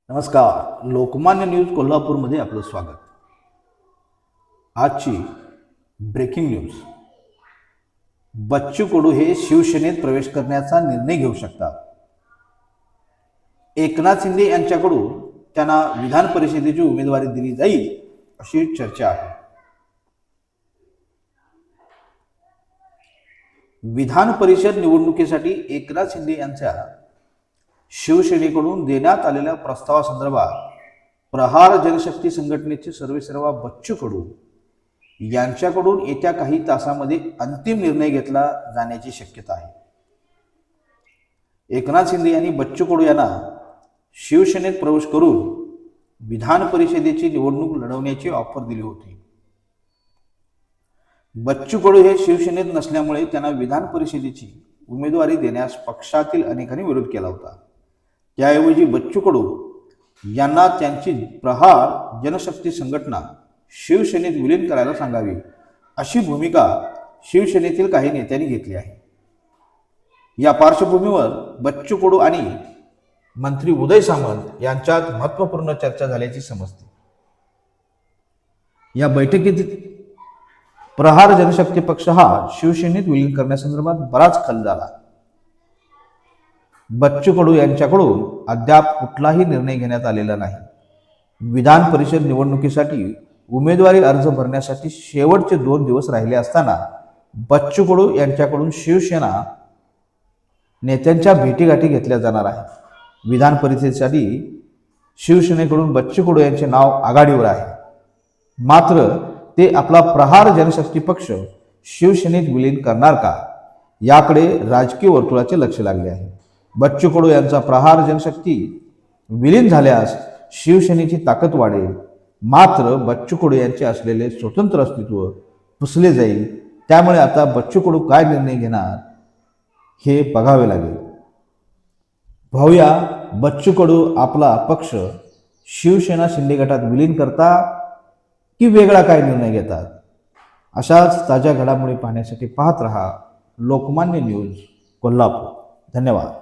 नमस्कार. लोकमान्य न्यूज कोल्हापूरमध्ये आपलं स्वागत. आजची ब्रेकिंग न्यूज. बच्चू कडू हे शिवसेनेत प्रवेश करण्याचा निर्णय घेऊ शकतात. एकनाथ शिंदे यांच्याकडून त्यांना विधान परिषदेची उमेदवारी दिली जाईल अशी चर्चा आहे. विधान परिषद निवडणुकीसाठी एकनाथ शिंदे यांच्या शिवसेनेकडून देण्यात आलेल्या प्रस्तावासंदर्भात प्रहार जनशक्ती संघटनेचे सर्वेसर्वा बच्चू कडू यांच्याकडून येत्या काही तासांमध्ये अंतिम निर्णय घेतला जाण्याची शक्यता आहे. एकनाथ शिंदे यांनी बच्चू कडू यांना शिवसेनेत प्रवेश करून विधान परिषदेची निवडणूक लढवण्याची ऑफर दिली होती. बच्चू कडू हे शिवसेनेत नसल्यामुळे त्यांना विधान परिषदेची उमेदवारी देण्यास पक्षातील अनेकांनी विरोध केला होता. त्याऐवजी बच्चू कडू यांना त्यांची प्रहार जनशक्ती संघटना शिवसेनेत विलीन करायला सांगावी अशी भूमिका शिवसेनेतील काही नेत्यांनी घेतली आहे. या पार्श्वभूमीवर बच्चू कडू आणि मंत्री उदय सामंत यांच्यात महत्त्वपूर्ण चर्चा झाल्याची समजते. या बैठकीत प्रहार जनशक्ती पक्ष हा शिवसेनेत विलीन करण्यासंदर्भात बराच खल झाला. बच्चू कडू यांच्याकडून अद्याप कुठलाही निर्णय घेण्यात आलेला नाही. विधान परिषद निवडणुकीसाठी उमेदवारी अर्ज भरण्यासाठी शेवटचे 2 दिवस राहिले असताना बच्चू कडू यांच्याकडून शिवसेना नेत्यांच्या भेटीगाठी घेतल्या जाणार आहे. विधान परिषदेसाठी शिवसेनेकडून बच्चू कडू यांचे नाव आघाडीवर आहे. मात्र ते आपला प्रहार जनशक्ती पक्ष शिवसेनेत विलीन करणार का याकडे राजकीय वर्तुळाचे लक्ष लागले आहे. बच्चू कडू यांचा प्रहार जनशक्ती विलीन झाल्यास शिवसेनेची ताकद वाढेल. मात्र बच्चू कडू यांचे असलेले स्वतंत्र अस्तित्व पुसले जाईल. त्यामुळे आता बच्चू कडू काय निर्णय घेणार हे बघावे लागेल. पाहूया बच्चू कडू आपला पक्ष शिवसेना शिंदे गटात विलीन करतात की वेगळा काय निर्णय घेतात. अशाच ताज्या घडामोडी पाहण्यासाठी पाहत रहा लोकमान्य न्यूज कोल्हापूर. धन्यवाद.